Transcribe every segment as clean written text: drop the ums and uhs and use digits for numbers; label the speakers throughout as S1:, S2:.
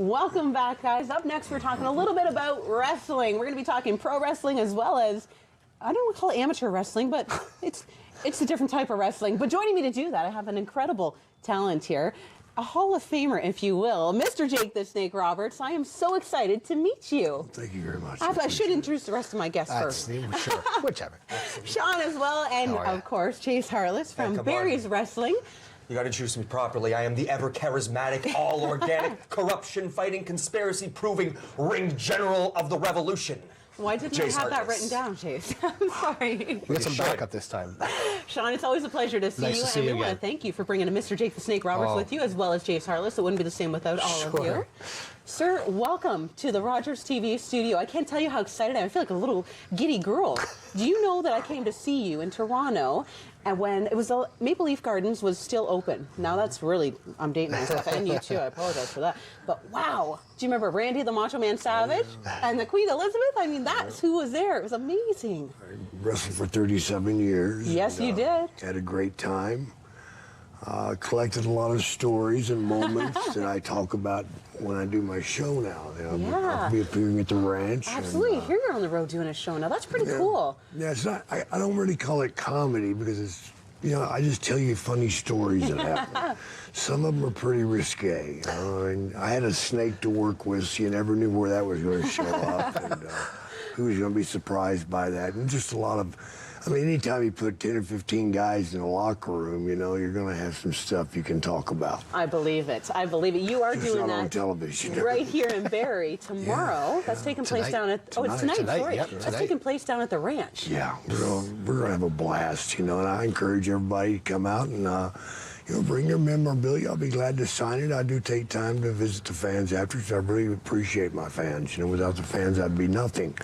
S1: Welcome back, guys. Up next, we're talking a little bit about wrestling. We're going to be talking pro wrestling as well as, I don't want to call it amateur wrestling, but it's a different type of wrestling. But joining me to do that, I have an incredible talent here, a Hall of Famer, if you will, Mr. Jake the Snake Roberts. I am so excited to meet you.
S2: Thank you very much.
S1: I should introduce the rest of my guests first.
S2: Sure, whichever.
S1: Sean as well, and of course, Chase Harless from Barry's Wrestling.
S3: You got to introduce me properly. I am the ever-charismatic, all-organic, corruption-fighting, conspiracy-proving ring general of the revolution.
S1: Why didn't I have that written down, Chase? I'm sorry.
S2: We got some backup this time.
S1: Sean, it's always a pleasure to see you. And we want to thank you for bringing Mr. Jake the Snake Roberts with you, as well as Chase Harless. It wouldn't be the same without all of you. Sir, welcome to the Rogers TV studio. I can't tell you how excited I am. I feel like a little giddy girl. Do you know that I came to see you in Toronto and when it was Maple Leaf Gardens was still open? Now that's really, I'm dating myself and you too. I apologize for that. But wow, do you remember Randy the Macho Man Savage and the Queen Elizabeth? I mean, that's who was there. It was amazing.
S2: I wrestled for 37 years.
S1: Yes, you did.
S2: Had a great time. Collected a lot of stories and moments that I talk about when I do my show now. I'll be appearing at the ranch.
S1: Absolutely. Here you're on the road doing a show now. That's pretty cool.
S2: Yeah, it's not, I don't really call it comedy because it's, I just tell you funny stories that happen. Some of them are pretty risque. And I had a snake to work with, so you never knew where that was going to show up and who was going to be surprised by that. And just a lot of, anytime you put 10 or 15 guys in a locker room, you're going to have some stuff you can talk about.
S1: I believe it. I believe it. You are doing that
S2: on television
S1: right here in Barrie tomorrow. That's taking place down at it's tonight. Sorry, that's taking place down at the ranch.
S2: Yeah, we're going to have a blast. And I encourage everybody to come out and bring your memorabilia. I'll be glad to sign it. I do take time to visit the fans after, so I really appreciate my fans. Without the fans, I'd be nothing.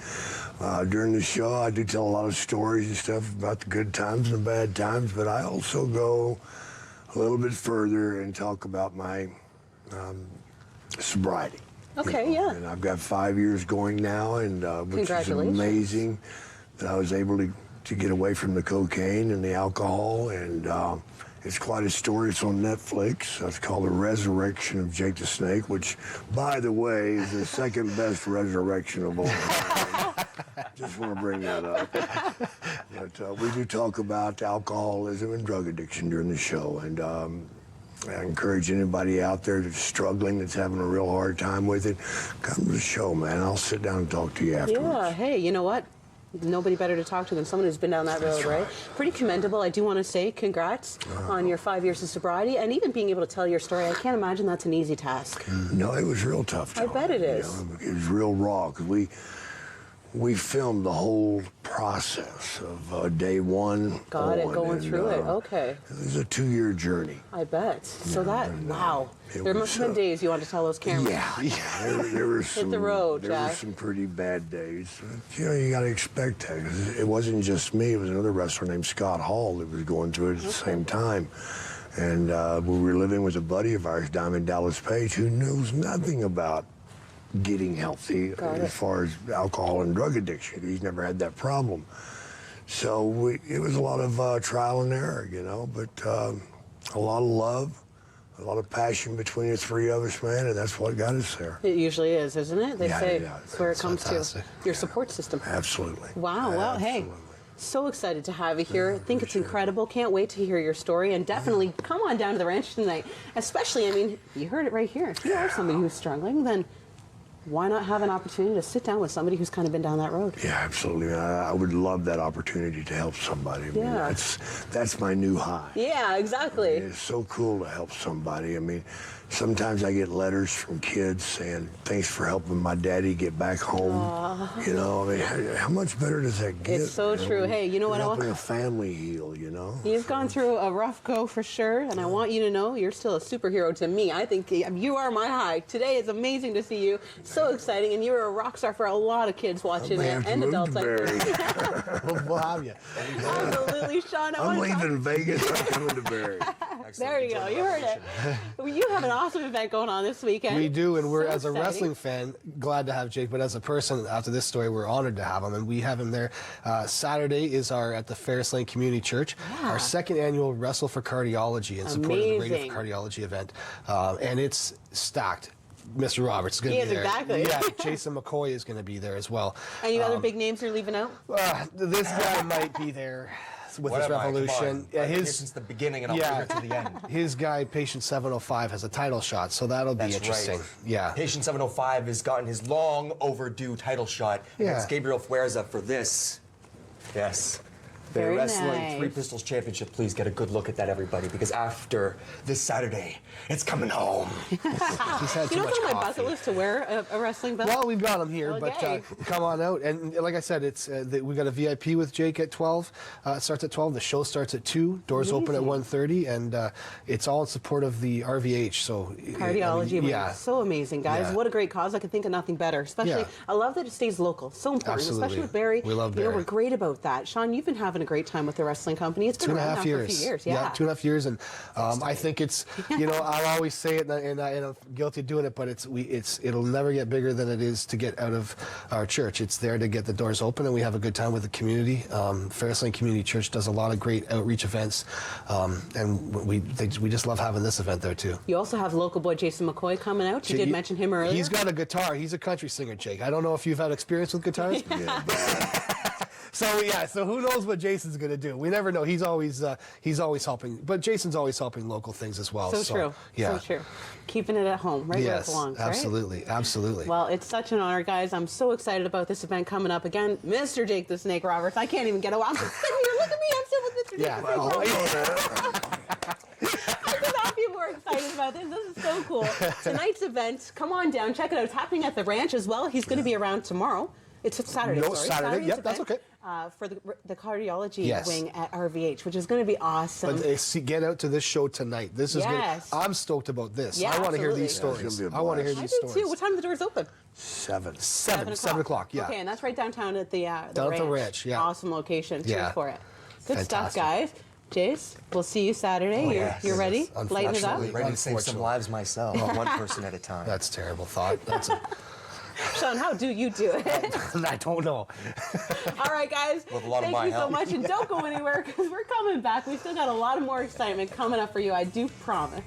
S2: During the show, I do tell a lot of stories and stuff about the good times and the bad times, but I also go a little bit further and talk about my sobriety.
S1: Okay, yeah.
S2: And I've got 5 years going now, and which is amazing that I was able to get away from the cocaine and the alcohol, and it's quite a story. It's on Netflix. It's called The Resurrection of Jake the Snake, which, by the way, is the second best resurrection of all time. Just want to bring that up. But we do talk about alcoholism and drug addiction during the show, and I encourage anybody out there that's struggling, that's having a real hard time with it, come to the show, man. I'll sit down and talk to you afterwards.
S1: Yeah, hey, you know what? Nobody better to talk to than someone who's been down that road, right? Pretty commendable. I do want to say congrats on your 5 years of sobriety and even being able to tell your story. I can't imagine that's an easy task.
S2: No, it was real tough, Joe.
S1: I bet it is.
S2: It was real raw because we filmed the whole process of day one.
S1: Going through it. Okay.
S2: It was a 2-year journey.
S1: I bet. So wow. There must have been days you wanted to tell those cameras.
S2: Yeah. There were some.
S1: Hit the road,
S2: There were some pretty bad days. But, you got to expect that. 'Cause it wasn't just me. It was another wrestler named Scott Hall that was going through it at the same time. And we were living with a buddy of ours, Diamond Dallas Page, who knows nothing about getting healthy as far as alcohol and drug addiction. He's never had that problem. So it was a lot of trial and error, but a lot of love, a lot of passion between the three of us, man, and that's what got us there.
S1: It usually is, isn't it? They say it's where it comes to your support system.
S2: Absolutely.
S1: Wow, well, hey. So excited to have you here. I think it's incredible. Can't wait to hear your story, and definitely come on down to the ranch tonight. Especially, you heard it right here. If you are somebody who's struggling, then why not have an opportunity to sit down with somebody who's kind of been down that road? Yeah,
S2: absolutely. I would love that opportunity to help somebody. That's my new high.
S1: Yeah, exactly.
S2: It's so cool to help somebody. Sometimes I get letters from kids saying, thanks for helping my daddy get back home. How much better does that get?
S1: It's so true. Hey, you know what?
S2: Helping a family heal,
S1: You've gone through a rough go for sure, and I want you to know you're still a superhero to me. I think you are my high. Today is amazing to see you. So exciting, and you're a rock star for a lot of kids watching it and adults.
S2: We'll have you.
S1: Absolutely, Sean.
S2: I'm leaving Vegas. I'm coming to Barrie.
S1: There you go. You heard it. You have an awesome event going on this weekend.
S4: We do, and we're, as a wrestling fan, glad to have Jake, but as a person, after this story, we're honored to have him, and we have him there. Saturday is at the Ferris Lane Community Church, our second annual Wrestle for Cardiology in support of the Radio for Cardiology event, and it's stacked. Mr. Roberts is going to be there.
S1: Exactly.
S4: Yeah, Jason McCoy is going to be there as well.
S1: Any other big names you're leaving out?
S4: This guy might be there with his revolution.
S3: Yeah, since the beginning, and I'll bring it to the end.
S4: His guy, Patient 705, has a title shot, so that'll be interesting.
S3: Right.
S4: Yeah.
S3: Patient 705 has gotten his long overdue title shot against Gabriel Fuerza for this. Yes. The
S1: Very
S3: Wrestling
S1: nice.
S3: Three Pistols Championship. Please get a good look at that, everybody, because after this Saturday, it's coming home.
S4: He's had too
S1: You know
S4: much
S1: what's on my
S4: coffee.
S1: bucket list to wear a wrestling belt?
S4: Well, we've got him here,
S1: Okay.
S4: but come on out. And like I said, it's we got a VIP with Jake at 12. It starts at 12. The show starts at 2. Doors open at 1:30, and it's all in support of the RVH. So
S1: Cardiology,
S4: yeah.
S1: So amazing, guys.
S4: Yeah.
S1: What a great cause. I could think of nothing better. Especially, I love that it stays local. So important,
S4: Absolutely.
S1: especially with Barry.
S4: We love
S1: You know,
S4: Barry.
S1: we're great about that. Sean, you've been having a great time with the wrestling company. It's been around now for a few years. Yeah,
S4: 2.5 years, and I think it's I'll always say it, and I'm guilty of doing it, but it'll never get bigger than it is to get out of our church. It's there to get the doors open, and we have a good time with the community. Ferris Lane Community Church does a lot of great outreach events, and we just love having this event there too.
S1: You also have local boy Jason McCoy coming out. You did mention him earlier.
S4: He's got a guitar. He's a country singer, Jake. I don't know if you've had experience with guitars. So who knows what Jason's going to do? We never know. He's always helping, but Jason's always helping local things as well.
S1: So true.
S4: Yeah.
S1: So true. Keeping it at home, right where it belongs,
S4: absolutely,
S1: right?
S4: absolutely.
S1: Well, it's such an honor, guys. I'm so excited about this event coming up again. Mr. Jake the Snake Roberts. I can't even get away. I'm just sitting here. Look at me. I'm still with Mr. Jake the Snake Roberts. I could not be more excited about this. This is so cool. Tonight's event, come on down, check it out. It's happening at the ranch as well. He's going to be around tomorrow. It's Saturday,
S4: No,
S1: sorry.
S4: Saturday. Yep,
S1: event,
S4: that's okay.
S1: For the cardiology wing at RVH, which is going to be awesome.
S4: But get out to this show tonight. This is good. I'm stoked about this.
S1: Yeah,
S4: I want to hear these
S1: absolutely.
S4: stories. I want to hear these
S1: I do
S4: stories.
S1: too. What time do the doors open?
S2: 7.
S4: 7 o'clock. Yeah.
S1: Okay, and that's right downtown at the
S4: Down at the ranch, yeah.
S1: Awesome location. Cheers
S4: Yeah.
S1: for it. Good stuff,
S4: Fantastic.
S1: guys. Jace, we'll see you Saturday. You're ready? Lighten it up?
S3: Ready to save some lives myself, one person at a time.
S4: That's a terrible thought.
S1: Sean, how do you do it?
S4: I don't know.
S1: All right, guys.
S3: With a lot of
S1: Thank
S3: my
S1: you so
S3: help.
S1: much, and don't go anywhere because we're coming back. We still got a lot of more excitement coming up for you. I do promise.